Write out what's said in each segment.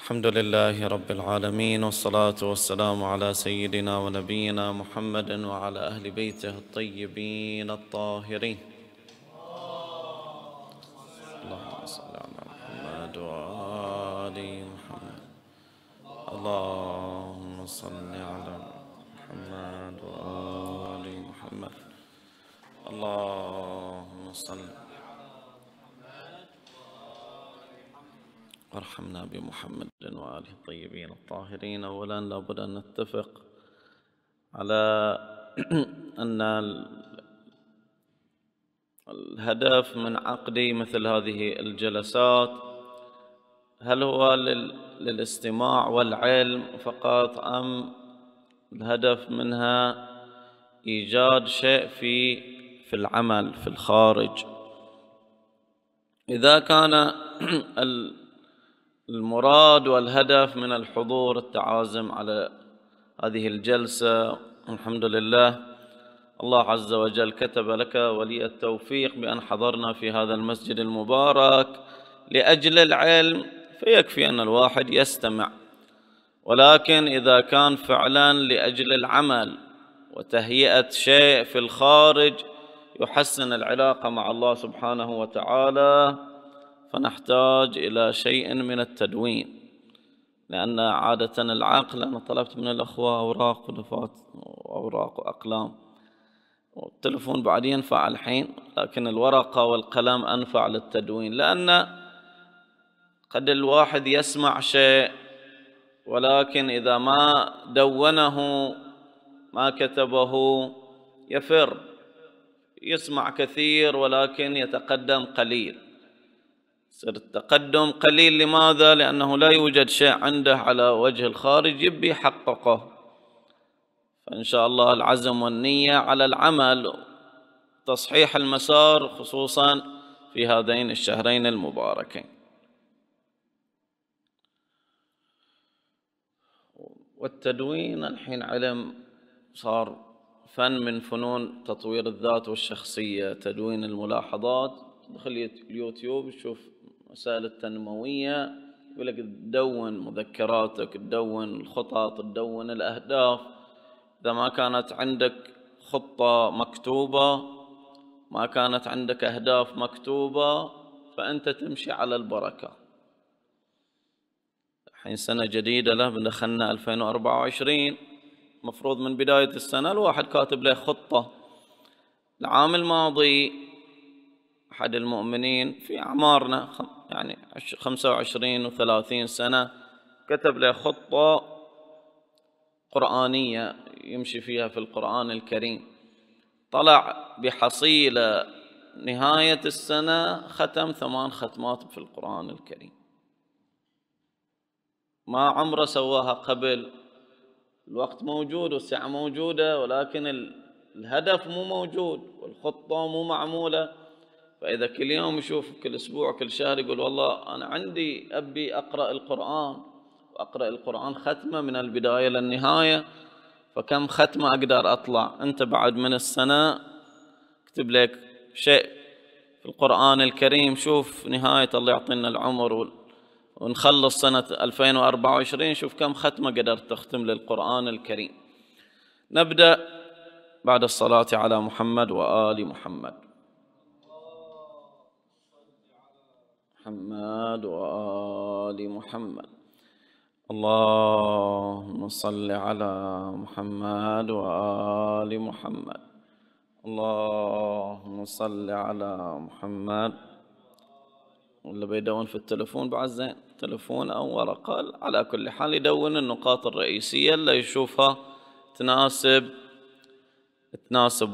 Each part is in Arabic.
الحمد لله رب العالمين، والصلاة والسلام على سيدنا ونبينا محمد وعلى أهل بيته الطيبين الطاهرين. اللهم صل على محمد وآل محمد. اللهم صل على محمد وآل محمد. اللهم صل وارحمنا بمحمد وآله الطيبين الطاهرين. أولا لابد أن نتفق على أن الهدف من عقد مثل هذه الجلسات هل هو للاستماع والعلم فقط، أم الهدف منها إيجاد شيء في العمل في الخارج؟ إذا كان المراد والهدف من الحضور التعازم على هذه الجلسة، الحمد لله الله عز وجل كتب لك ولي التوفيق بأن حضرنا في هذا المسجد المبارك لأجل العلم، فيكفي أن الواحد يستمع. ولكن إذا كان فعلا لأجل العمل وتهيئة شيء في الخارج يحسن العلاقة مع الله سبحانه وتعالى، فنحتاج إلى شيء من التدوين، لأن عادة العقل، أنا طلبت من الأخوة أوراق ودفات وأوراق وأقلام، والتلفون بعد ينفع الحين، لكن الورقة والقلم أنفع للتدوين، لأن قد الواحد يسمع شيء ولكن إذا ما دونه ما كتبه يفر، يسمع كثير ولكن يتقدم قليل. يصير التقدم قليل، لماذا؟ لأنه لا يوجد شيء عنده على وجه الخارج يبي يحققه. فإن شاء الله العزم والنية على العمل، تصحيح المسار، خصوصا في هذين الشهرين المباركين. والتدوين الحين علم، صار فن من فنون تطوير الذات والشخصية، تدوين الملاحظات. تدخل اليوتيوب تشوف مسائل التنموية، يقول لك تدون مذكراتك، تدون الخطط، تدون الأهداف. إذا ما كانت عندك خطة مكتوبة، ما كانت عندك أهداف مكتوبة، فأنت تمشي على البركة. الحين سنة جديدة له، دخلنا 2024، مفروض من بداية السنة الواحد كاتب له خطة. العام الماضي أحد المؤمنين في أعمارنا، يعني 25 و30 سنة، كتب له خطة قرآنية يمشي فيها في القرآن الكريم. طلع بحصيلة نهاية السنة ختم 8 ختمات في القرآن الكريم، ما عمره سواها قبل. الوقت موجود والساعة موجودة، ولكن الهدف مو موجود والخطة مو معمولة. فإذا كل يوم يشوف، كل أسبوع، كل شهر، يقول والله أنا عندي أبي أقرأ القرآن، وأقرأ القرآن ختمة من البداية للنهاية، فكم ختمة أقدر أطلع؟ أنت بعد من السنة اكتب لك شيء في القرآن الكريم، شوف نهاية الله يعطينا العمر ونخلص سنة 2024، شوف كم ختمة قدرت تختم للقرآن الكريم. نبدأ بعد الصلاة على محمد وآل محمد. محمد وآل محمد. اللهم صل على محمد وآل محمد. اللهم صل على محمد. ولا بيدون في التلفون بعد زين، تلفون أو ورقة، على كل حال يدون النقاط الرئيسية اللي يشوفها تناسب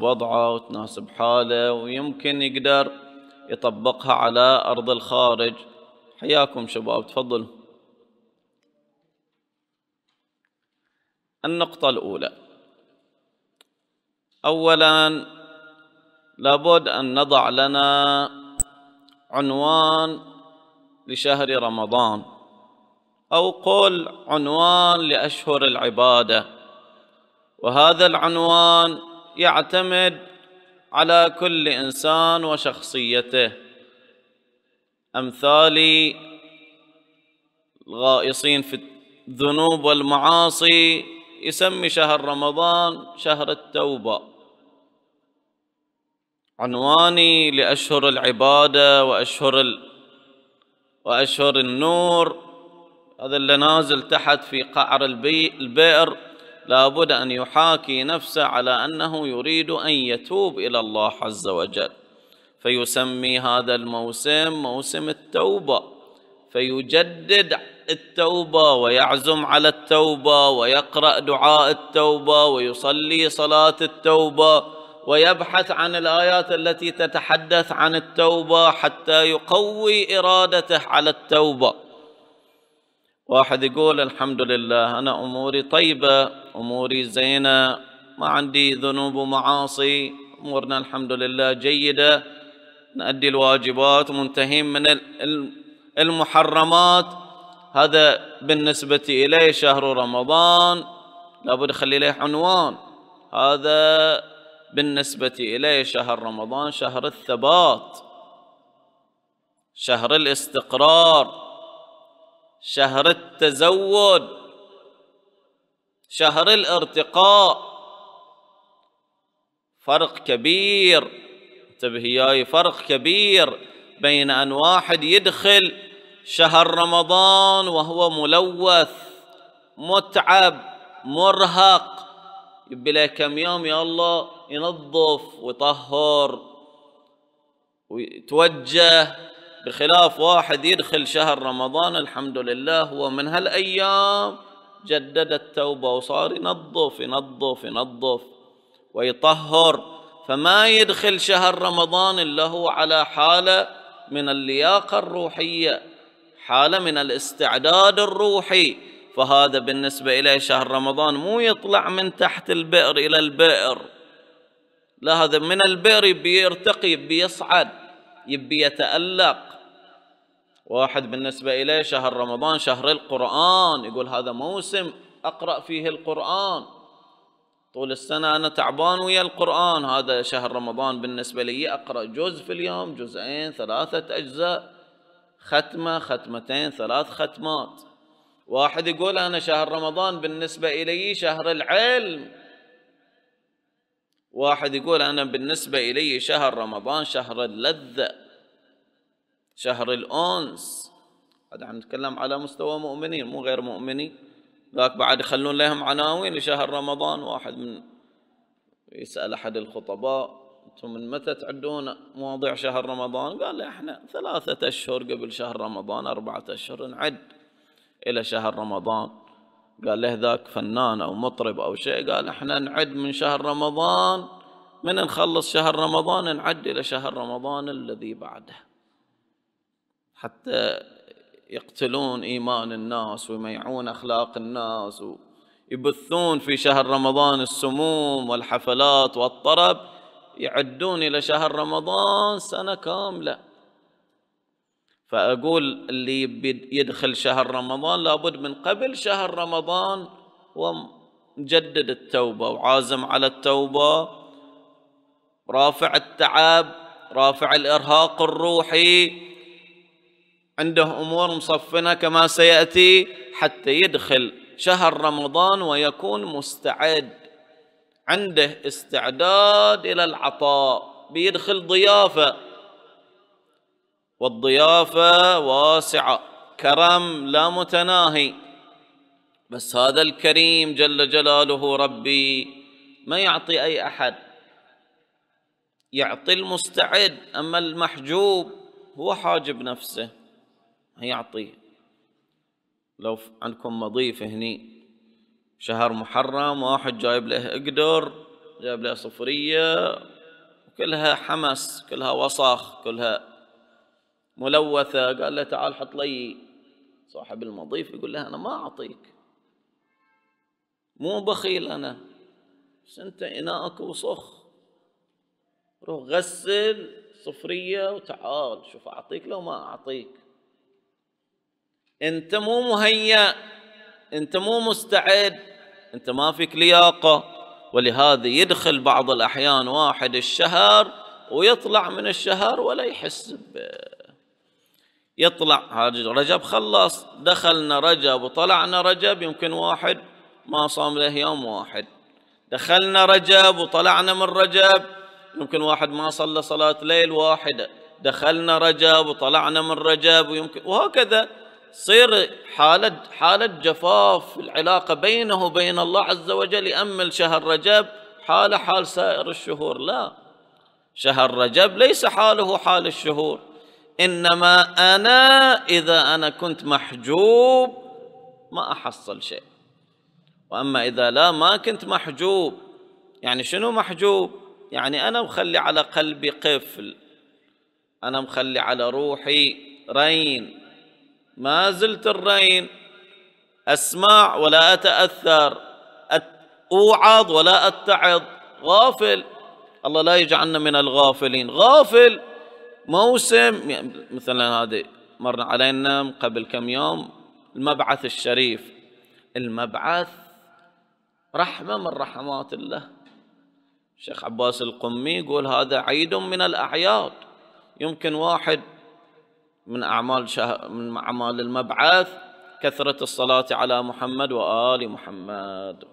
وضعه وتناسب حاله، ويمكن يقدر يطبقها على أرض الخارج. حياكم شباب، تفضلوا. النقطة الأولى، أولا لابد أن نضع لنا عنوان لشهر رمضان، أو قل عنوان لأشهر العبادة، وهذا العنوان يعتمد على كل إنسان وشخصيته. أمثالي الغائصين في الذنوب والمعاصي يسمي شهر رمضان شهر التوبة، عنواني لأشهر العبادة وأشهر النور. هذا اللي نازل تحت في قعر البئر لابد أن يحاكي نفسه على أنه يريد أن يتوب إلى الله عز وجل، فيسمي هذا الموسم موسم التوبة، فيجدد التوبة ويعزم على التوبة ويقرأ دعاء التوبة ويصلي صلاة التوبة ويبحث عن الآيات التي تتحدث عن التوبة حتى يقوي إرادته على التوبة. واحد يقول الحمد لله أنا أموري طيبة، أموري زينة، ما عندي ذنوب ومعاصي، أمورنا الحمد لله جيدة، نؤدي الواجبات ومنتهين من المحرمات. هذا بالنسبة إليه شهر رمضان لابد أخلي له عنوان، هذا بالنسبة إليه شهر رمضان شهر الثبات، شهر الاستقرار، شهر التزود، شهر الارتقاء. فرق كبير، انتبه وياي، فرق كبير بين أن واحد يدخل شهر رمضان وهو ملوث متعب مرهق، يبي له كم يوم يا الله ينظف ويطهر ويتوجه، بخلاف واحد يدخل شهر رمضان الحمد لله هو من هالأيام جدد التوبة وصار ينظف ينظف ينظف ويطهر، فما يدخل شهر رمضان إلا هو على حالة من اللياقة الروحية، حالة من الاستعداد الروحي. فهذا بالنسبة إليه شهر رمضان مو يطلع من تحت البئر إلى البئر، لا، هذا من البئر يبي يرتقي، يبي يصعد، يبي يتألق. واحد بالنسبة إليه شهر رمضان شهر القرآن، يقول هذا موسم أقرأ فيه القرآن، طول السنة أنا تعبان ويا القرآن، هذا شهر رمضان بالنسبة لي أقرأ جزء في اليوم، جزئين، 3 أجزاء، ختمة، ختمتين، 3 ختمات. واحد يقول أنا شهر رمضان بالنسبة إلي شهر العلم، واحد يقول أنا بالنسبة إلي شهر رمضان شهر اللذة، شهر الأنس. هذا عم نتكلم على مستوى مؤمنين مو غير مؤمنين، ذاك بعد يخلون لهم عناوين لشهر رمضان. واحد من يسأل أحد الخطباء أنتم من متى تعدون مواضيع شهر رمضان؟ قال له إحنا 3 أشهر قبل شهر رمضان، 4 أشهر نعد إلى شهر رمضان. قال له ذاك فنان أو مطرب أو شيء، قال إحنا نعد من شهر رمضان، من نخلص شهر رمضان نعد إلى شهر رمضان الذي بعده، حتى يقتلون إيمان الناس ويميعون أخلاق الناس ويبثون في شهر رمضان السموم والحفلات والطرب، يعدون إلى شهر رمضان سنة كاملة. فأقول اللي يدخل شهر رمضان لابد من قبل شهر رمضان ومجدد التوبة وعازم على التوبة، رافع التعب، رافع الإرهاق الروحي، عنده أمور مصفنة كما سيأتي، حتى يدخل شهر رمضان ويكون مستعد، عنده استعداد إلى العطاء، بيدخل ضيافة، والضيافة واسعة، كرم لا متناهي، بس هذا الكريم جل جلاله ربي ما يعطي أي أحد، يعطي المستعد، أما المحجوب هو حاجب نفسه يعطيه. لو عندكم مضيف هني شهر محرم، واحد جايب له اقدر، جايب له صفرية كلها حمس، كلها وصخ، كلها ملوثة، قال له تعال حط لي، صاحب المضيف يقول له أنا ما أعطيك، مو بخيل أنا، بس أنت إناءك وصخ، روح غسل صفرية وتعال شوف أعطيك لو ما أعطيك. أنت مو مهيأ، أنت مو مستعد، أنت ما فيك لياقة. ولهذا يدخل بعض الأحيان واحد الشهر ويطلع من الشهر ولا يحس يطلع هذا رجب خلص، دخلنا رجب وطلعنا رجب، يمكن واحد ما صام له يوم واحد. دخلنا رجب وطلعنا من رجب، يمكن واحد ما صلى صلاة ليل واحدة. دخلنا رجب وطلعنا من رجب، ويمكن وهكذا تصير حالة جفاف في العلاقة بينه وبين الله عز وجل. يأمل شهر رجب حال سائر الشهور، لا، شهر رجب ليس حاله حال الشهور. إنما إذا أنا كنت محجوب ما أحصل شيء، وأما إذا لا ما كنت محجوب. يعني شنو محجوب؟ يعني أنا مخلي على قلبي قفل، أنا مخلي على روحي رين، ما زلت الرين، أسمع ولا أتأثر، أوعظ ولا أتعظ، غافل. الله لا يجعلنا من الغافلين. غافل موسم، يعني مثلا هذه مر علينا قبل كم يوم المبعث الشريف. المبعث رحمة من رحمات الله. الشيخ عباس القمي يقول هذا عيد من الأعياد. يمكن واحد من أعمال المبعث كثرة الصلاة على محمد وآل محمد.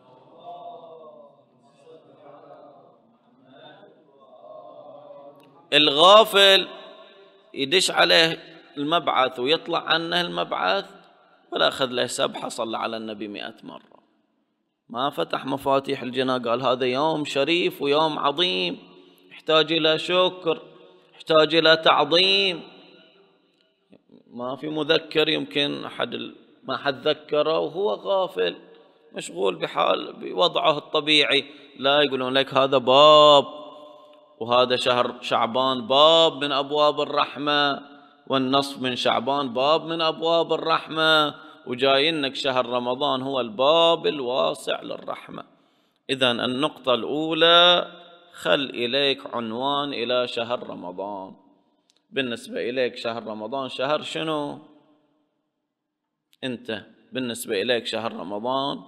الغافل يدش عليه المبعث ويطلع عنه المبعث ولا أخذ له سبحة صلى على النبي 100 مرة، ما فتح مفاتيح الجنة قال هذا يوم شريف ويوم عظيم يحتاج إلى شكر، يحتاج إلى تعظيم. ما في مذكر، يمكن ما حد ذكره وهو غافل مشغول بوضعه الطبيعي. لا، يقولون لك هذا باب، وهذا شهر شعبان باب من أبواب الرحمة، والنصف من شعبان باب من أبواب الرحمة، وجاينك شهر رمضان هو الباب الواسع للرحمة. إذن النقطة الأولى، خل إليك عنوان إلى شهر رمضان. بالنسبة إليك شهر رمضان شهر شنو؟ أنت بالنسبة إليك شهر رمضان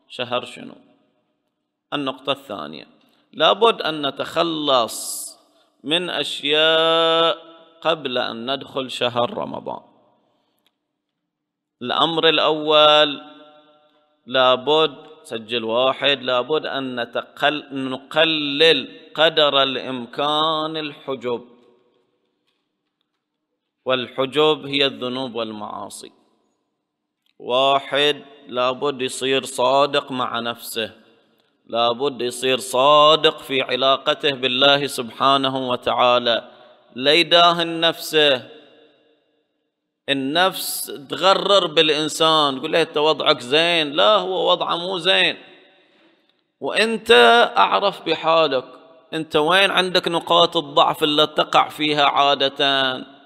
شهر شنو؟ النقطة الثانية، لابد أن نتخلص من أشياء قبل أن ندخل شهر رمضان. الأمر الأول، لابد سجل واحد، لابد أن نقلل قدر الإمكان الحجب. والحجب هي الذنوب والمعاصي. واحد لابد يصير صادق مع نفسه، لابد يصير صادق في علاقته بالله سبحانه وتعالى، لا يداهن نفسه. النفس تغرر بالإنسان، تقول له أنت وضعك زين، لا، هو وضعه مو زين، وأنت أعرف بحالك، أنت وين عندك نقاط الضعف اللي تقع فيها عادة.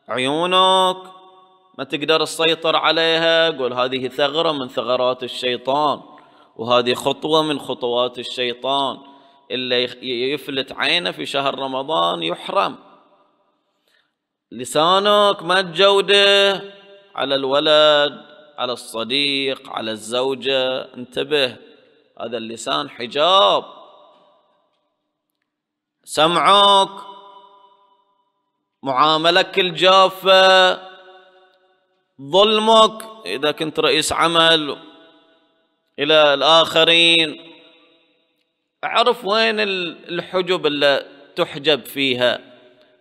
عيونك ما تقدر تسيطر عليها، قول هذه ثغرة من ثغرات الشيطان، وهذه خطوة من خطوات الشيطان. اللي يفلت عينه في شهر رمضان يحرم. لسانك ما تجوده على الولد، على الصديق، على الزوجة، انتبه، هذا اللسان حجاب. سمعك، معاملك الجافة، ظلمك إذا كنت رئيس عمل إلى الآخرين، اعرف وين الحجب اللي تحجب فيها،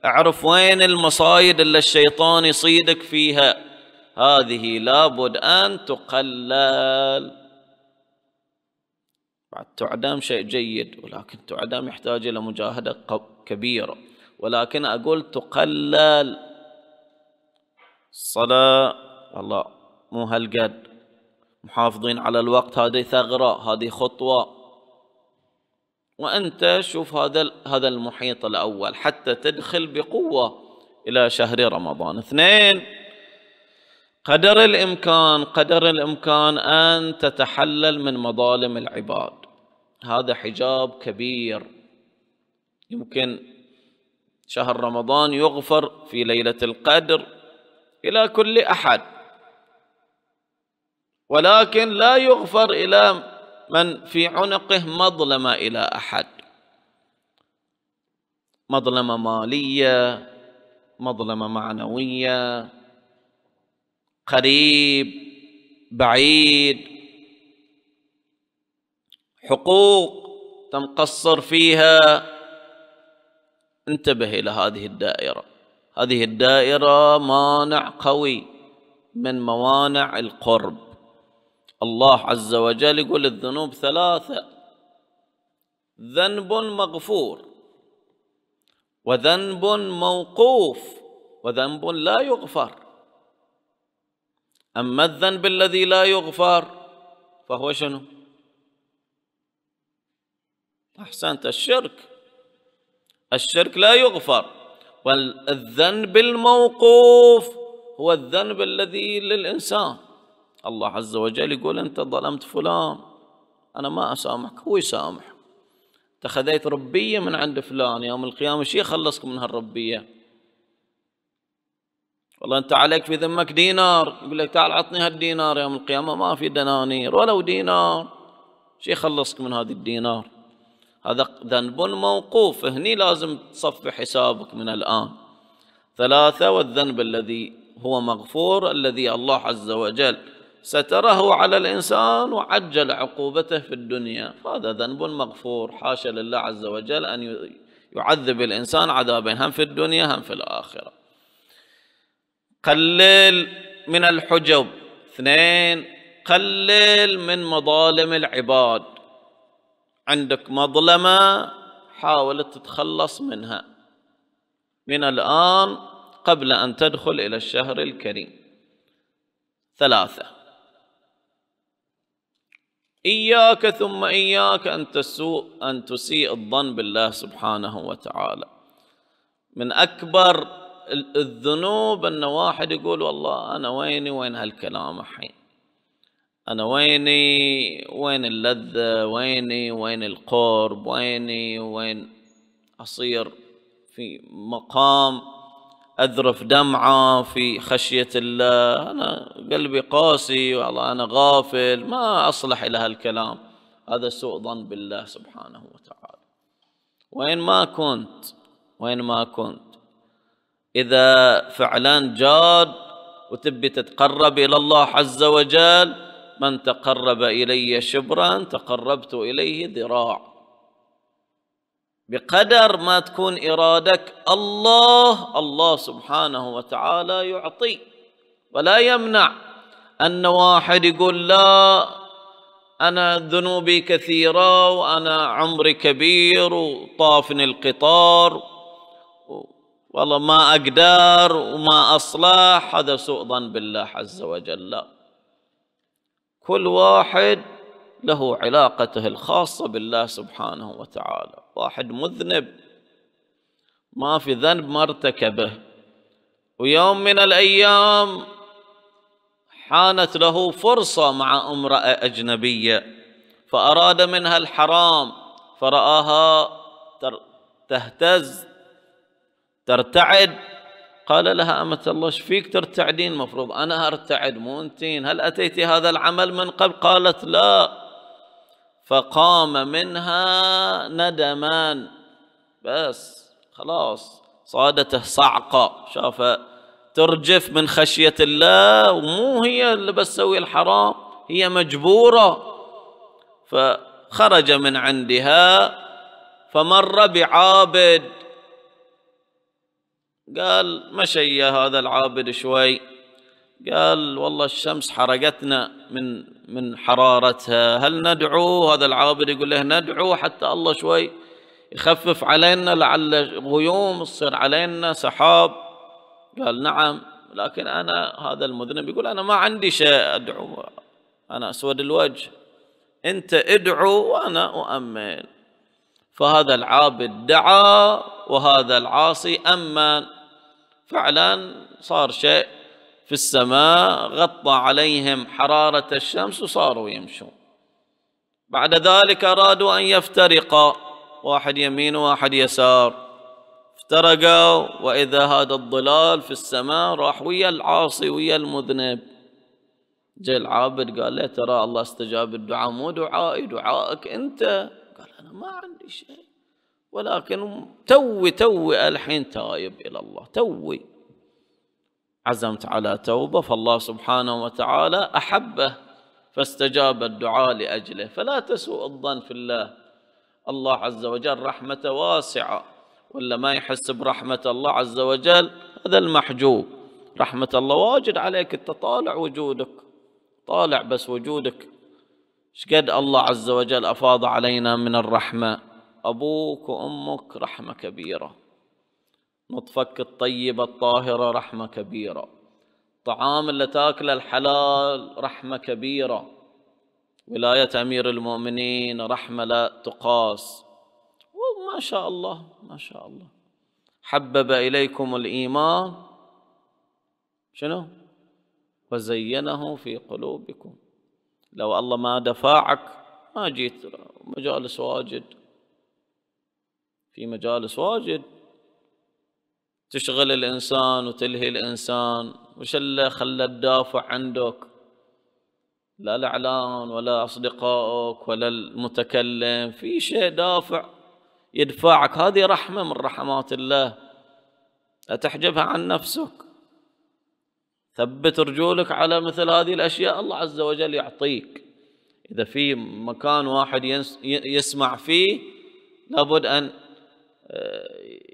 اعرف وين المصايد اللي الشيطان يصيدك فيها. هذه لابد أن تقلل. بعد تعدم شيء جيد، ولكن تعدم يحتاج إلى مجاهدة كبيرة، ولكن أقول تقلل. الصلاة والله مو هالقد، محافظين على الوقت، هذه ثغرة، هذه خطوة. وأنت شوف هذا المحيط الأول حتى تدخل بقوة إلى شهر رمضان. 2، قدر الإمكان أن تتحلل من مظالم العباد. هذا حجاب كبير. يمكن شهر رمضان يغفر في ليلة القدر إلى كل أحد، ولكن لا يغفر إلى من في عنقه مظلمة إلى أحد، مظلمة مالية، مظلمة معنوية، قريب بعيد، حقوق تمقصر فيها، انتبه إلى هذه الدائرة. هذه الدائرة مانع قوي من موانع القرب. الله عز وجل يقول الذنوب ثلاثة: ذنب مغفور، وذنب موقوف، وذنب لا يغفر. أما الذنب الذي لا يغفر فهو شنو؟ أحسنت، الشرك لا يغفر. والذنب الموقوف هو الذنب الذي للإنسان. الله عز وجل يقول أنت ظلمت فلان، أنا ما أسامحك، هو يسامح. أنت خذيت ربية من عند فلان، يوم القيامة شي يخلصك من هالربية؟ والله أنت عليك في ذمك دينار، يقول لك تعال عطني هالدينار، يوم القيامة ما في دنانير ولو دينار، شي يخلصك من هذه الدينار؟ هذا ذنب موقوف، هني لازم تصفي حسابك من الآن. ثلاثة: والذنب الذي هو مغفور، الذي الله عز وجل ستره على الإنسان وعجل عقوبته في الدنيا، هذا ذنب مغفور. حاشا لله عز وجل أن يعذب الإنسان عذابين، هم في الدنيا هم في الآخرة. قلل من الحجب. اثنين: قلل من مظالم العباد. عندك مظلمة حاول تتخلص منها من الآن قبل أن تدخل إلى الشهر الكريم. ثلاثة: إياك ثم إياك أن تسيء الظن بالله سبحانه وتعالى. من أكبر الذنوب أن واحد يقول والله أنا وين هالكلام الحين، أنا وين اللذة، وين القرب، وين أصير في مقام أذرف دمعة في خشية الله، أنا قلبي قاسي والله أنا غافل، ما أصلح إلى هالكلام. هذا سوء ظن بالله سبحانه وتعالى. وين ما كنت إذا فعلا جاد وتبي تتقرب إلى الله عز وجل: من تقرب إلي شبرا تقربت إليه ذراع. بقدر ما تكون إرادك الله سبحانه وتعالى يعطي ولا يمنع. أن واحد يقول لا أنا ذنوبي كثيرة وأنا عمري كبير وطافني القطار والله ما أقدر وما أصلح، هذا سوء ظن بالله عز وجل. لا، كل واحد له علاقته الخاصة بالله سبحانه وتعالى. واحد مذنب ما في ذنب ما ارتكبه، ويوم من الأيام حانت له فرصة مع امرأة أجنبية فأراد منها الحرام، فرآها تهتز ترتعد، قال لها أمة الله ايش فيك ترتعدين؟ مفروض أنا أرتعد مو أنتين، هل أتيت هذا العمل من قبل؟ قالت لا. فقام منها ندما، بس خلاص صادته صعقة، شاف ترجف من خشية الله، ومو هي اللي بتسوي الحرام، هي مجبورة. فخرج من عندها فمر بعابد، قال مشي هذا العابد شوي، قال والله الشمس حرقتنا من حرارتها، هل ندعو؟ هذا العابد يقول له ندعو حتى الله شوي يخفف علينا، لعل غيوم تصير علينا سحاب. قال نعم، لكن أنا هذا المذنب يقول أنا ما عندي شيء أدعو، أنا أسود الوجه، أنت ادعو وأنا أؤمن. فهذا العابد دعا وهذا العاصي أمن. فعلا صار شيء في السماء غطى عليهم حرارة الشمس وصاروا يمشون. بعد ذلك أرادوا أن يفترقا، واحد يمين وواحد يسار، افترقوا، وإذا هذا الظلال في السماء راح ويا العاصي ويا المذنب. جاء العابد قال له ترى الله استجاب الدعاء، مو دعائي دعائك أنت. قال أنا ما عندي شيء، ولكن توي الحين تايب إلى الله، توي عزمت على توبة فالله سبحانه وتعالى أحبه فاستجاب الدعاء لأجله. فلا تسوء الظن في الله، الله عز وجل رحمته واسعة، ولا ما يحس برحمة الله عز وجل هذا المحجوب. رحمة الله واجد عليك، انت طالع وجودك، طالع بس وجودك شقد الله عز وجل أفاض علينا من الرحمة. أبوك وأمك رحمة كبيرة، نطفك الطيبة الطاهرة رحمة كبيرة، طعام اللي تاكله الحلال رحمة كبيرة، ولاية أمير المؤمنين رحمة لا تقاس. وما شاء الله ما شاء الله. حبب إليكم الإيمان شنو؟ وزينه في قلوبكم. لو الله ما دفعك ما جيت مجالس واجد، في مجالس واجد تشغل الإنسان وتلهي الإنسان. وش اللي خلى الدافع عندك؟ لا الإعلان ولا أصدقائك ولا المتكلم، في شيء دافع يدفعك. هذه رحمة من رحمات الله، لا تحجبها عن نفسك. ثبت رجولك على مثل هذه الأشياء، الله عز وجل يعطيك. إذا في مكان واحد يسمع فيه لابد أن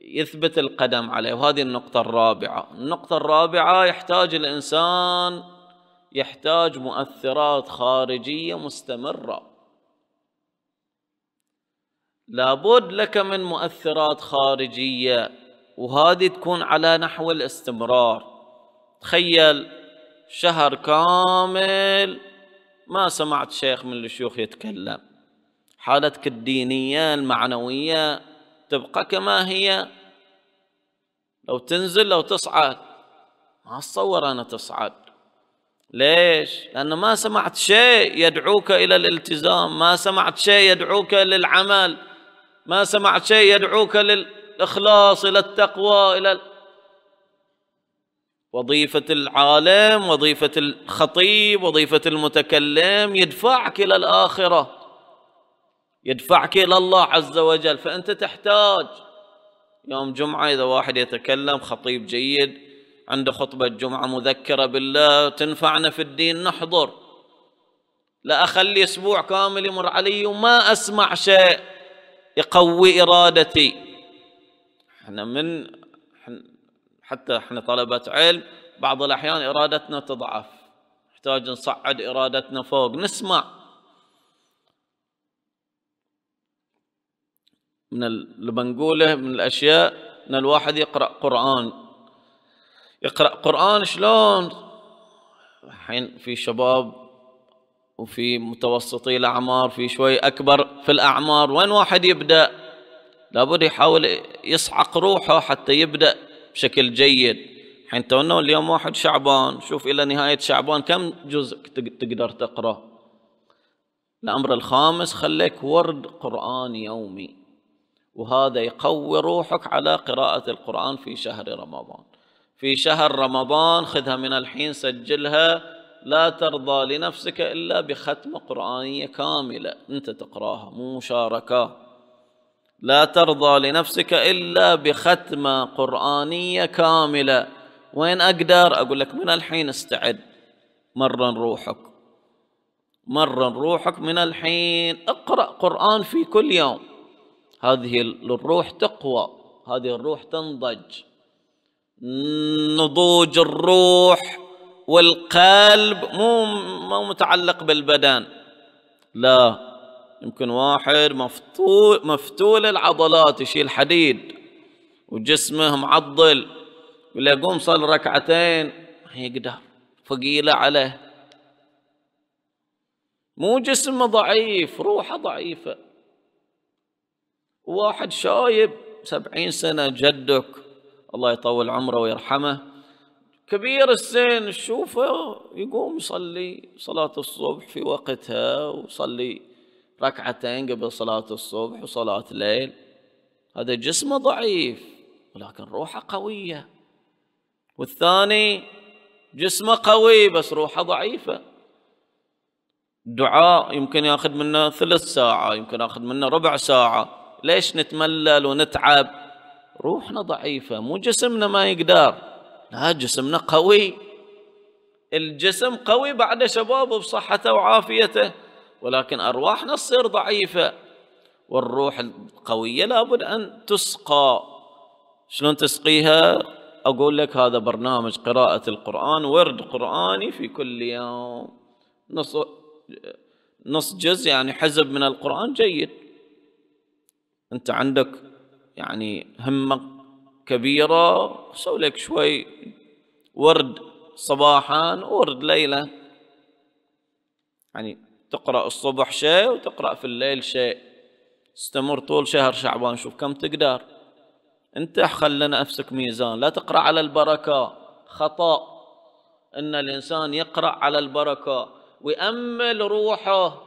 يثبت القدم عليه. وهذه النقطة الرابعة. النقطة الرابعة، يحتاج الإنسان يحتاج مؤثرات خارجية مستمرة. لابد لك من مؤثرات خارجية، وهذه تكون على نحو الاستمرار. تخيل شهر كامل ما سمعت شيخ من الشيوخ يتكلم، حالتك الدينية المعنوية تبقى كما هي. لو تنزل لو تصعد ما أتصور أنا تصعد. ليش؟ لأنه ما سمعت شيء يدعوك إلى الالتزام، ما سمعت شيء يدعوك للعمل، ما سمعت شيء يدعوك للإخلاص، إلى التقوى، إلى وظيفة العالم، وظيفة الخطيب، وظيفة المتكلم يدفعك إلى الآخرة، يدفعك إلى الله عز وجل. فأنت تحتاج يوم جمعة إذا واحد يتكلم خطيب جيد عنده خطبة جمعة مذكرة بالله تنفعنا في الدين نحضر. لا أخلي أسبوع كامل يمر علي وما أسمع شيء يقوي إرادتي. حتى احنا طلبة علم بعض الأحيان إرادتنا تضعف، نحتاج نصعد إرادتنا فوق. نسمع من اللي بنقوله من الأشياء أن الواحد يقرأ قرآن. يقرأ قرآن شلون؟ الحين في شباب وفي متوسطي الأعمار، في شوي أكبر في الأعمار. وين واحد يبدأ؟ لابد يحاول يصعق روحه حتى يبدأ بشكل جيد. الحين تونا اليوم 1 شعبان، شوف إلى نهاية شعبان كم جزء تقدر تقرأ. الأمر الخامس، خليك ورد قرآن يومي، وهذا يقوي روحك على قراءة القرآن في شهر رمضان. في شهر رمضان خذها من الحين، سجلها، لا ترضى لنفسك إلا بختمة قرآنية كاملة أنت تقراها، مو مشاركة. لا ترضى لنفسك إلا بختمة قرآنية كاملة. وين أقدر؟ أقول لك من الحين استعد، مرن روحك، مرن روحك من الحين. اقرأ قرآن في كل يوم. هذه الروح تقوى، هذه الروح تنضج. نضوج الروح والقلب مو متعلق بالبدن، لا. يمكن واحد مفتول العضلات يشيل حديد وجسمه معضل، يقول له قوم صل ركعتين ما يقدر، ثقيلة عليه. مو جسمه ضعيف، روحه ضعيفة. واحد شايب 70 سنة، جدك الله يطول عمره ويرحمه، كبير السن، تشوفه يقوم يصلي صلاة الصبح في وقتها، ويصلي ركعتين قبل صلاة الصبح وصلاة الليل. هذا جسمه ضعيف ولكن روحه قوية. والثاني جسمه قوي بس روحه ضعيفة. الدعاء يمكن ياخذ منا 3 ساعة، يمكن ياخذ منا ربع ساعة. ليش نتملل ونتعب؟ روحنا ضعيفة، مو جسمنا ما يقدر. لا، جسمنا قوي، الجسم قوي بعد شبابه بصحته وعافيته، ولكن أرواحنا تصير ضعيفة. والروح القوية لابد أن تسقى. شلون تسقيها؟ أقول لك هذا برنامج قراءة القرآن، ورد قرآني في كل يوم، نص جزء يعني حزب من القرآن جيد. أنت عندك يعني همة كبيرة، سوي لك شوي ورد صباحا ورد ليلة، يعني تقرأ الصبح شيء وتقرأ في الليل شيء، استمر طول شهر شعبان، شوف كم تقدر. انت خلنا نفسك ميزان، لا تقرأ على البركة، خطأ ان الانسان يقرأ على البركة ويأمل روحه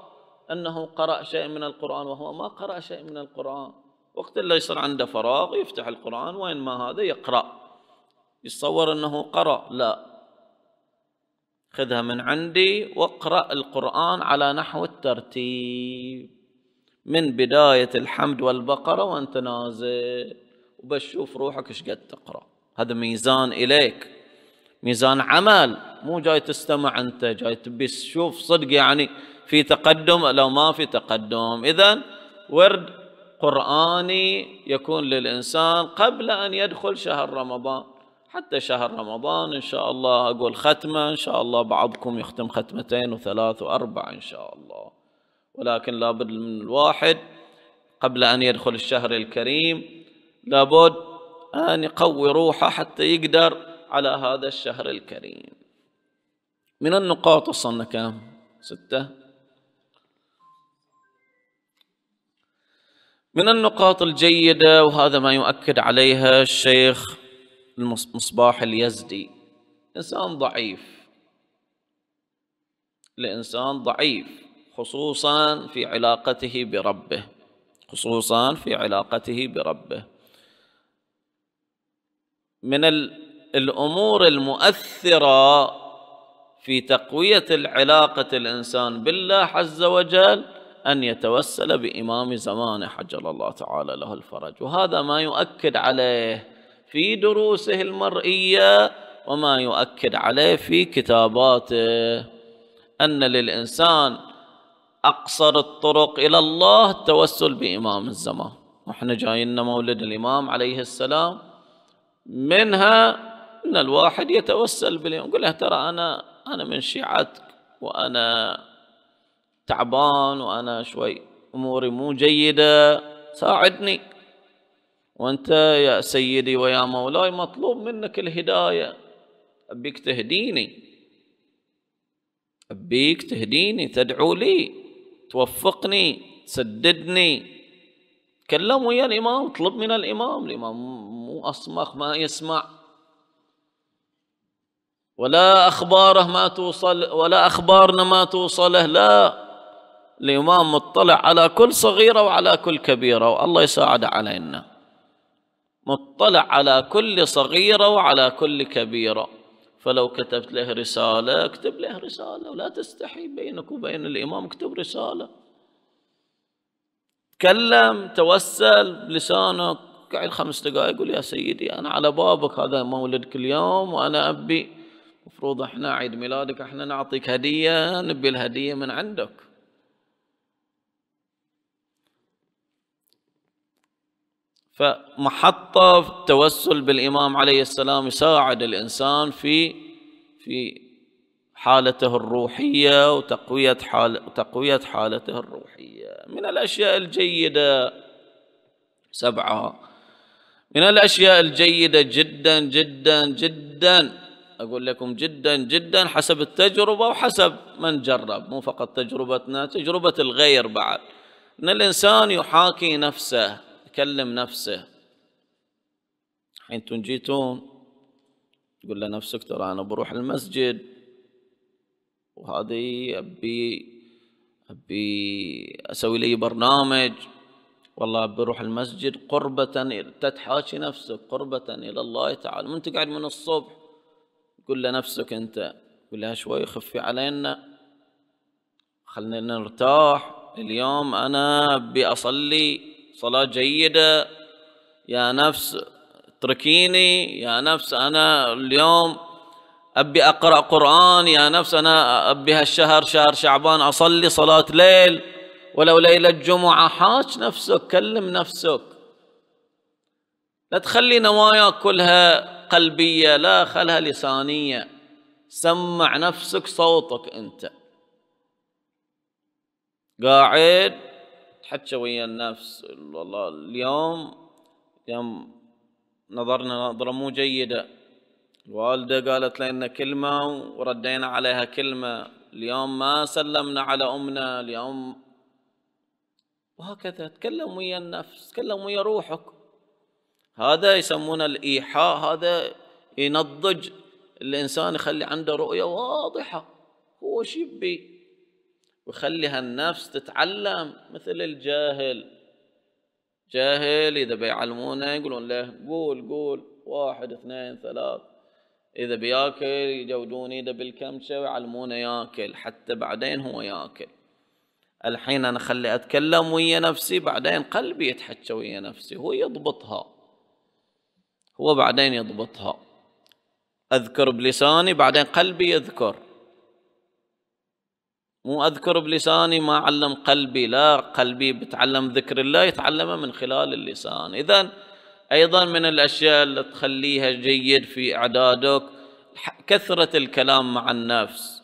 انه قرأ شيء من القرآن وهو ما قرأ شيء من القرآن. وقت اللي يصير عنده فراغ يفتح القرآن، وين ما هذا يقرأ، يتصور انه قرأ. لا، خذها من عندي واقرأ القرآن على نحو الترتيب، من بداية الحمد والبقرة وانت نازل، وبشوف روحك ايش قد تقرأ. هذا ميزان إليك، ميزان عمل، مو جاي تستمع أنت، جاي تبي تشوف صدق يعني في تقدم لو ما في تقدم. إذن ورد قرآني يكون للإنسان قبل أن يدخل شهر رمضان. حتى شهر رمضان إن شاء الله أقول ختمة، إن شاء الله بعضكم يختم ختمتين وثلاث وأربع إن شاء الله، ولكن لابد من الواحد قبل أن يدخل الشهر الكريم لابد أن يقوي روحه حتى يقدر على هذا الشهر الكريم. من النقاط وصلنا كم؟ 6. من النقاط الجيدة، وهذا ما يؤكد عليها الشيخ المصباح اليزدي، إنسان ضعيف، الإنسان ضعيف خصوصا في علاقته بربه، خصوصا في علاقته بربه. من الأمور المؤثرة في تقوية العلاقة الإنسان بالله عز وجل أن يتوسل بإمام زمانه عجل الله تعالى له الفرج، وهذا ما يؤكد عليه في دروسه المرئية وما يؤكد عليه في كتاباته، أن للإنسان أقصر الطرق إلى الله التوسل بإمام الزمان. وإحنا جاينا مولد الإمام عليه السلام، منها أن الواحد يتوسل بالإمام، يقول له ترى أنا من شيعتك وأنا تعبان وأنا شوي أموري مو جيدة، ساعدني، وأنت يا سيدي ويا مولاي مطلوب منك الهداية، أبيك تهديني، أبيك تهديني، تدعو لي، توفقني، تسددني. تكلم ويا الإمام، اطلب من الإمام، الإمام مو أصمخ ما يسمع، ولا أخباره ما توصل، ولا أخبارنا ما توصله، لا، الإمام مطلع على كل صغيرة وعلى كل كبيرة، والله يساعد علينا، مطلع على كل صغيرة وعلى كل كبيرة. فلو كتبت له رسالة اكتب له رسالة، ولا تستحي بينك وبين الإمام، اكتب رسالة، تكلم، توسل بلسانك، قاعد 5 دقائق قول يا سيدي أنا على بابك، هذا مولدك اليوم وأنا أبي، مفروض احنا عيد ميلادك احنا نعطيك هدية، نبي الهدية من عندك. فمحطة التوسل بالإمام عليه السلام يساعد الإنسان في حالته الروحية وتقوية حالته الروحية. من الأشياء الجيدة 7، من الأشياء الجيدة جدا جدا جدا، أقول لكم جدا جدا حسب التجربة وحسب من جرب، مو فقط تجربتنا، تجربة الغير بعد، أن الإنسان يحاكي نفسه، يكلم نفسه. حين تنجيتون تقول لنفسك ترى أنا بروح المسجد، وهذه أبي أسوي لي برنامج، والله بروح المسجد قربة، تتحاشي نفسك قربة إلى الله تعالى. من تقعد من الصبح قل لنفسك أنت، قل لها شوي خفي علينا، خلنا نرتاح اليوم، أنا أبي أصلي صلاة جيدة، يا نفس اتركيني يا نفس، أنا اليوم أبي أقرأ قرآن، يا نفس أنا أبي هالشهر شهر شعبان أصلي صلاة ليل ولو ليلة جمعة. حاج نفسك، كلم نفسك، لا تخلي نواياك كلها قلبية، لا خلها لسانية. سمع نفسك صوتك أنت قاعد تحكي ويا النفس. والله اليوم نظرنا نظرة مو جيدة، الوالدة قالت لنا كلمة وردينا عليها كلمة، اليوم ما سلمنا على أمنا اليوم، وهكذا. تكلم ويا النفس، تكلم ويا روحك. هذا يسمونه الإيحاء، هذا ينضج الإنسان، يخلي عنده رؤية واضحة هو شو يبي، ويخلي هالنفس تتعلم. مثل الجاهل، جاهل إذا بيعلمونه يقولون له قول قول 1 2 3، إذا بياكل يجودون إذا بالكمشة ويعلمونه ياكل حتى بعدين هو ياكل. الحين أنا خلي أتكلم ويا نفسي، بعدين قلبي يتحكى ويا نفسي، هو يضبطها، هو بعدين يضبطها. أذكر بلساني بعدين قلبي يذكر، مو أذكر بلساني ما علم قلبي، لا، قلبي بتعلم ذكر الله يتعلمه من خلال اللسان. إذن أيضا من الأشياء اللي تخليها جيد في إعدادك كثرة الكلام مع النفس.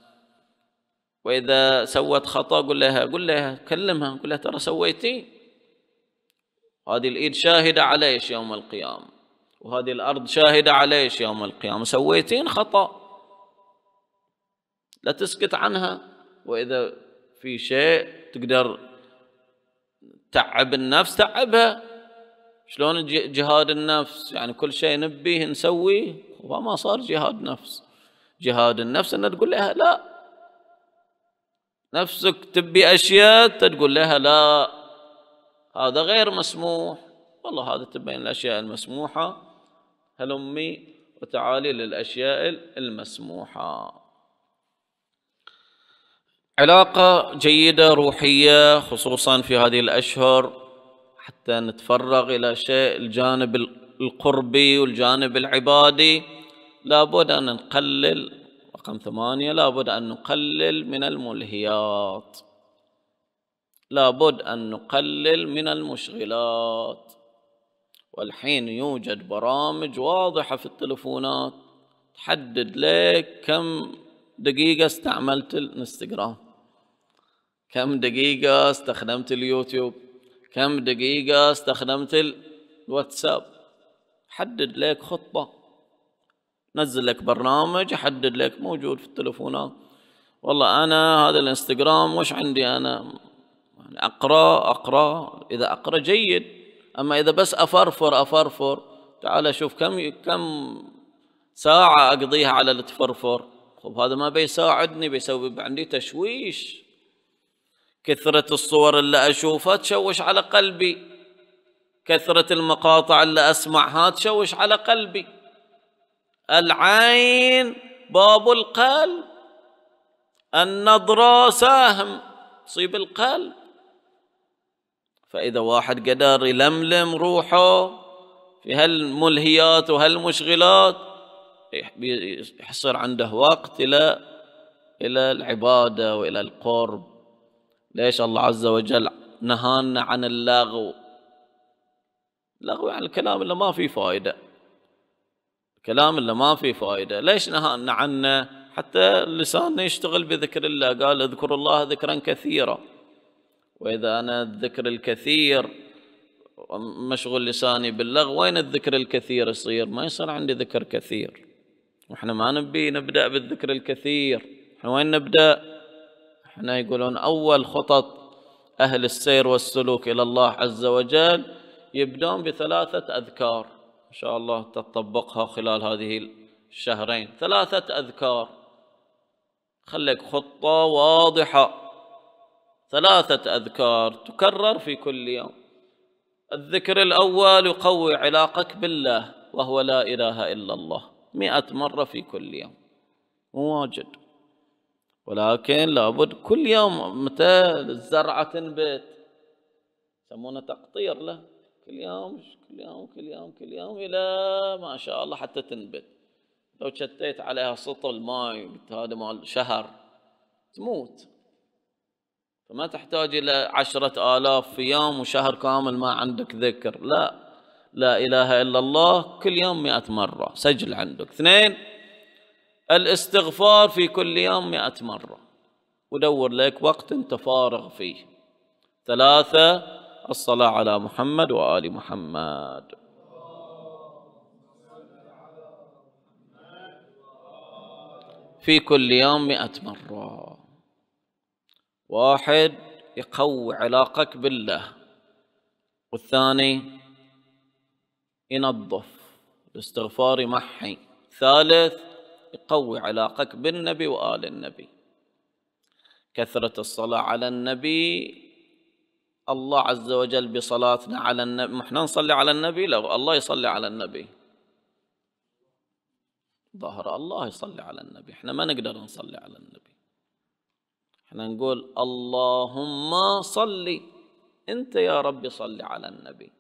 وإذا سوت خطأ قل لها كلمها، قل لها ترى سويتي، هذه الإيد شاهدة عليش يوم القيامة، وهذه الأرض شاهدة عليش يوم القيامة، سويتين خطأ، لا تسكت عنها. وإذا في شيء تقدر تعب النفس تعبها. شلون جهاد النفس؟ يعني كل شيء نبيه نسويه وما صار جهاد نفس. جهاد النفس أن تقول لها لا، نفسك تبي أشياء تقول لها لا، هذا غير مسموح، والله هذا تبين الأشياء المسموحة، هلمي وتعالي للأشياء المسموحة. علاقة جيدة روحية خصوصا في هذه الأشهر، حتى نتفرغ إلى شيء الجانب القربي والجانب العبادي. لابد أن نقلل، رقم 8، لابد أن نقلل من الملهيات، لابد أن نقلل من المشغلات. والحين يوجد برامج واضحة في التلفونات تحدد لك كم دقيقة استعملت الانستغرام، كم دقيقة استخدمت اليوتيوب، كم دقيقة استخدمت الواتساب. حدد لك خطة، نزل لك برنامج يحدد لك، موجود في التلفونات. والله أنا هذا الانستغرام مش عندي، أنا أقرأ إذا أقرأ جيد، أما إذا بس أفرفر تعال شوف كم ساعة أقضيها على التفرفر. خب هذا ما بيساعدني، بيسبب عندي تشويش. كثرة الصور اللي أشوفها تشوش على قلبي، كثرة المقاطع اللي أسمعها تشوش على قلبي. العين باب القلب، النظرة ساهم تصيب القلب. فإذا واحد قدر يلملم روحه في هالملهيات وهالمشغلات يحصل عنده وقت إلى العبادة وإلى القرب. ليش الله عز وجل نهانا عن اللغو؟ اللغو يعني الكلام اللي ما فيه فائدة، الكلام اللي ما فيه فائدة. ليش نهانا عنه؟ حتى لساننا يشتغل بذكر الله، قال اذكروا الله ذكرا كثيرا. وإذا أنا الذكر الكثير مشغول لساني باللغو، وين الذكر الكثير يصير؟ ما يصير عندي ذكر كثير. وإحنا ما نبي نبدأ بالذكر الكثير، إحنا وين نبدأ؟ إحنا يقولون أول خطط أهل السير والسلوك إلى الله عز وجل يبدون ب3 أذكار، إن شاء الله تطبقها خلال هذه الشهرين. 3 أذكار، خليك خطة واضحة، 3 أذكار تكرر في كل يوم. الذكر الأول يقوي علاقك بالله، وهو لا إله إلا الله، 100 مرة في كل يوم، مو واجد، ولكن لابد كل يوم. متى الزرعة تنبت؟ يسمونه تقطير له، كل يوم كل يوم كل يوم كل يوم إلى ما شاء الله حتى تنبت. لو شتيت عليها سطل ماء قلت هذا مال شهر تموت. فما تحتاج إلى 10,000 في يوم وشهر كامل ما عندك ذكر. لا، لا إله إلا الله كل يوم 100 مرة سجل عندك. 2 الاستغفار في كل يوم 100 مرة ودور لك وقت أنت فارغ فيه. 3 الصلاة على محمد وآل محمد. في كل يوم 100 مرة. 1 يقوي علاقك بالله، والثاني ينظف الاستغفار يمحي، 3 يقوي علاقك بالنبي وآل النبي. كثرة الصلاة على النبي، الله عز وجل بصلاتنا على النبي، احنا نصلي على النبي؟ لا، الله يصلي على النبي. ظهر الله يصلي على النبي، احنا ما نقدر نصلي على النبي. احنا نقول اللهم صلي، انت يا ربي صلي على النبي.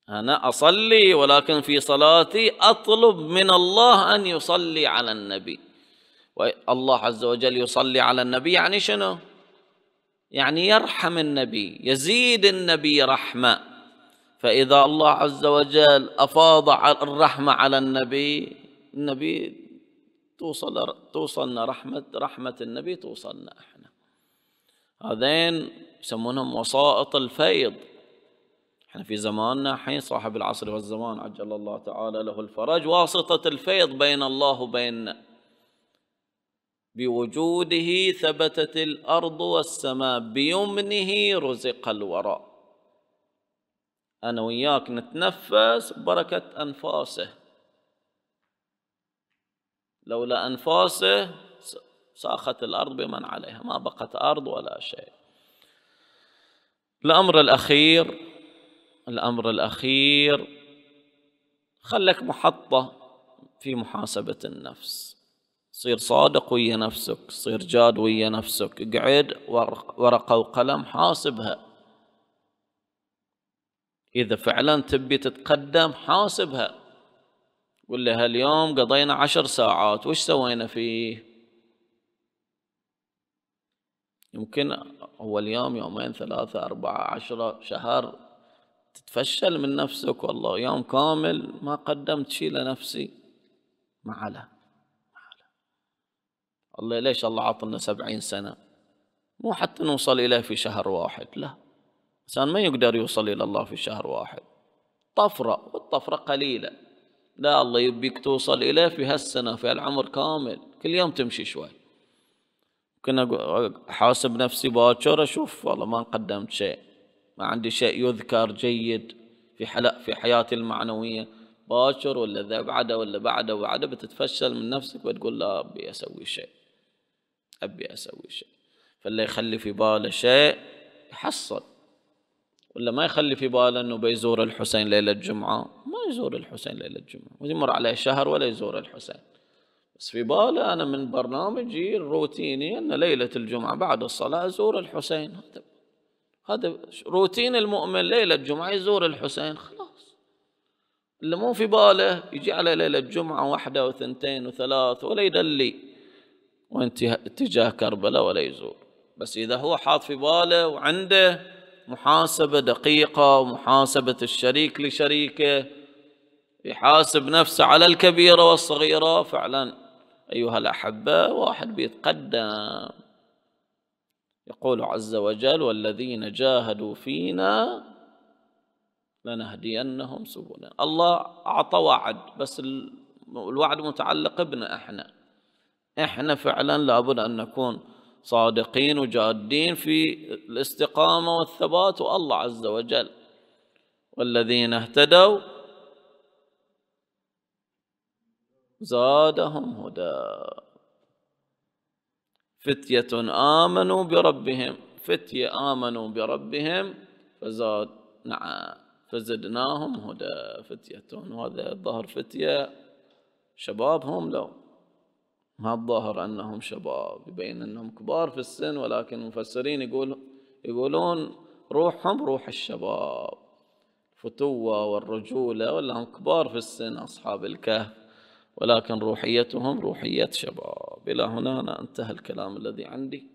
أنا أصلي ولكن في صلاتي أطلب من الله أن يصلي على النبي. والله عز وجل يصلي على النبي يعني شنو؟ يعني يرحم النبي، يزيد النبي رحمة. فإذا الله عز وجل أفاض الرحمة على النبي، النبي توصلنا رحمة النبي توصلنا احنا. هذين يسمونهم وسائط الفيض. احنا في زماننا حين صاحب العصر والزمان عجل الله تعالى له الفرج واسطة الفيض بين الله وبيننا. بوجوده ثبتت الأرض والسماء، بيمنه رزق الوراء. أنا وياك نتنفس بركة أنفاسه، لولا أنفاسه ساخت الأرض بمن عليها، ما بقت أرض ولا شيء. الأمر الأخير خلك محطة في محاسبة النفس. صير صادق ويا نفسك، صير جاد ويا نفسك، اقعد ورقة وقلم حاسبها. إذا فعلا تبي تتقدم حاسبها. قل لها اليوم قضينا 10 ساعات وش سوينا فيه؟ يمكن أول يوم، يومين، 3، 4، 10، شهر تتفشل من نفسك، والله يوم كامل ما قدمت شيء لنفسي. معله الله، ليش الله عطنا 70 سنة؟ مو حتى نوصل إليه في شهر واحد، لا، إنسان ما يقدر يوصل إلى الله في شهر واحد، طفرة، والطفرة قليلة. لا، الله يبيك توصل إليه في هالسنة، في العمر كامل، كل يوم تمشي شوي. كنا أحاسب نفسي باكر أشوف والله ما قدمت شيء، ما عندي شيء يذكر جيد في حياتي المعنوية. باكر ولا ذا بعده ولا بعده بتتفشل من نفسك وتقول لا أبي أسوي شيء، أبي أسوي شيء. فاللي يخلي في باله شيء يحصل، ولا ما يخلي في باله أنه بيزور الحسين ليلة الجمعة، ما يزور الحسين ليلة الجمعة، ويمر عليه شهر ولا يزور الحسين. بس في باله أنا من برنامجي الروتيني أن ليلة الجمعة بعد الصلاة أزور الحسين. هذا روتين المؤمن، ليلة الجمعة يزور الحسين، خلاص. اللي مو في باله يجي على ليلة الجمعة 1 و2 و3 ولا يدلي وانت اتجاه كربلاء ولا يزور. بس إذا هو حاط في باله وعنده محاسبة دقيقة ومحاسبة الشريك لشريكه، يحاسب نفسه على الكبيرة والصغيرة، فعلا أيها الأحبة واحد بيتقدم. يقول عز وجل والذين جاهدوا فينا لنهدينهم سبلنا. الله أعطى وعد، بس الوعد متعلق بنا احنا فعلا لابد أن نكون صادقين وجادين في الاستقامة والثبات. والله عز وجل والذين اهتدوا زادهم هدى. فتية آمنوا بربهم، فتية آمنوا بربهم فزدناهم هدى. فتية، وهذا الظاهر فتية شبابهم، لو ما الظاهر أنهم شباب، يبين أنهم كبار في السن، ولكن المفسرين يقولون روحهم روح الشباب. الفتوة والرجولة، ولا هم كبار في السن أصحاب الكهف، ولكن روحيتهم روحية شباب. إلى هنا انتهى الكلام الذي عندي.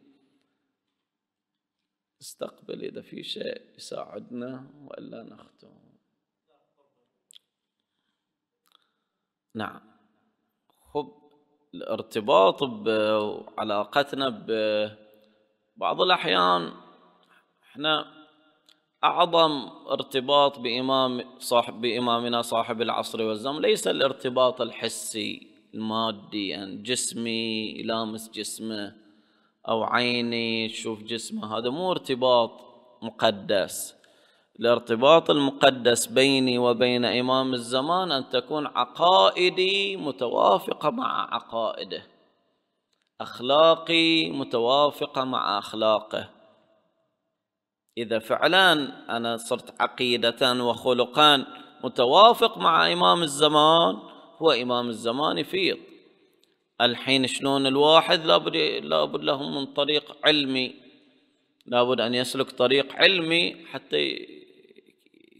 استقبل إذا في شيء يساعدنا وإلا نختم. نعم. خب الارتباط بعلاقتنا ببعض الأحيان احنا أعظم ارتباط بإمامنا صاحب العصر والزمن ليس الارتباط الحسي المادي، يعني جسمي يلامس جسمه أو عيني تشوف جسمه، هذا مو ارتباط مقدس. الارتباط المقدس بيني وبين إمام الزمان أن تكون عقائدي متوافقة مع عقائده، أخلاقي متوافقة مع أخلاقه. إذا فعلا أنا صرت عقيدة وخلقا متوافق مع إمام الزمان، هو إمام الزمان يفيض. الحين شلون الواحد لابد له من طريق علمي، لابد أن يسلك طريق علمي حتى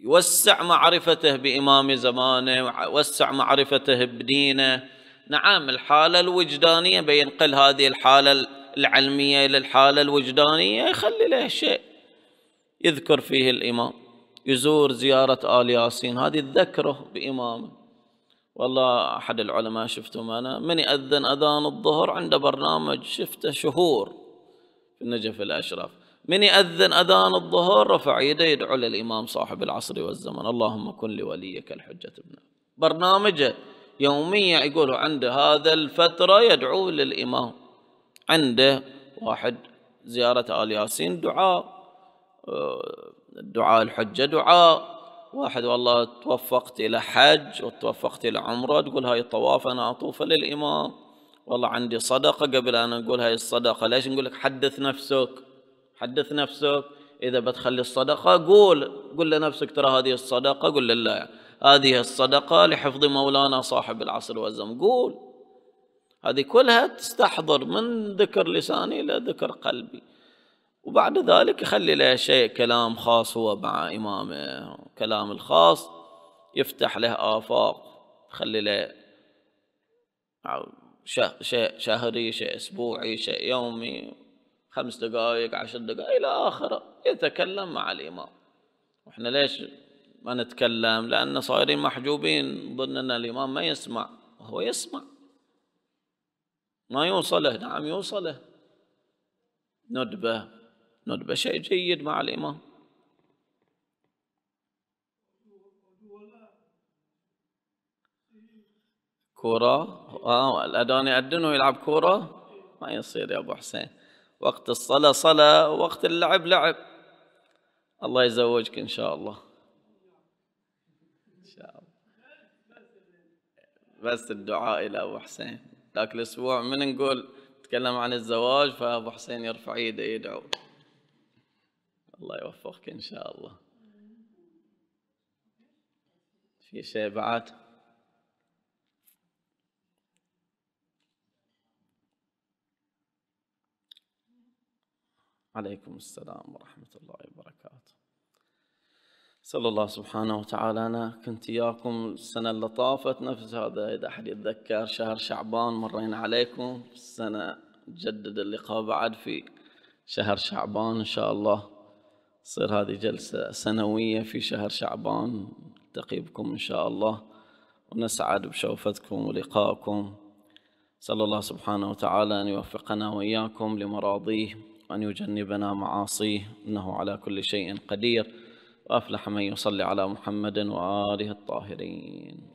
يوسع معرفته بإمام زمانه ويوسع معرفته بدينه. نعم الحالة الوجدانية بينقل هذه الحالة العلمية إلى الحالة الوجدانية، يخلي له شيء يذكر فيه الإمام، يزور زيارة آل ياسين، هذه تذكره بإمامه. والله أحد العلماء شفتهم أنا من يأذن أذان الظهر عنده برنامج شفته شهور في النجف الأشرف، من يأذن أذان الظهر رفع يده يدعو للإمام صاحب العصر والزمن، اللهم كن لوليك الحجة ابنه. برنامجه يوميا يقولوا عنده هذا الفترة يدعو للإمام. عنده واحد زيارة آل ياسين دعاء، دعاء الحجة دعاء، واحد والله توفقت إلى حج وتوفقت إلى عمرة تقول هاي الطواف أنا أطوف للإمام. والله عندي صدقة قبل أن نقول هاي الصدقة ليش نقول لك حدث نفسك، حدث نفسك. إذا بتخلي الصدقة قول لنفسك ترى هذه الصدقة، قل لله هذه الصدقة لحفظ مولانا صاحب العصر والزمن، قول. هذه كلها تستحضر من ذكر لساني إلى ذكر قلبي. وبعد ذلك يخلي له شيء كلام خاص هو مع إمامه، كلام الخاص يفتح له آفاق، يخلي له شيء شهري، شيء أسبوعي، شيء يومي، 5 دقائق 10 دقائق إلى آخره يتكلم مع الإمام. وإحنا ليش ما نتكلم؟ لأن صايرين محجوبين، ظننا الإمام ما يسمع، وهو يسمع، ما يوصله. نعم يوصله. ندبة شيء جيد مع الإمام. كورة الأذان يأذن ويلعب كورة، ما يصير يا أبو حسين. وقت الصلاة صلاة، ووقت اللعب لعب. الله يزوجك إن شاء الله. إن شاء الله. بس الدعاء إلى أبو حسين. ذاك الأسبوع من نقول تكلم عن الزواج فأبو حسين يرفع يده يدعو. الله يوفقك إن شاء الله. في شيء بعد؟ عليكم السلام ورحمة الله وبركاته. صلى الله سبحانه وتعالى. أنا كنت إياكم السنة اللي طافت نفس هذا، إذا أحد يتذكر شهر شعبان مرينا عليكم، السنة نجدد اللقاء بعد في شهر شعبان إن شاء الله. تصير هذه جلسة سنوية في شهر شعبان، نلتقي بكم إن شاء الله ونسعد بشوفتكم ولقائكم. صلى الله سبحانه وتعالى أن يوفقنا وإياكم لمراضيه وأن يجنبنا معاصيه، إنه على كل شيء قدير. وأفلح من يصلي على محمد وآله الطاهرين.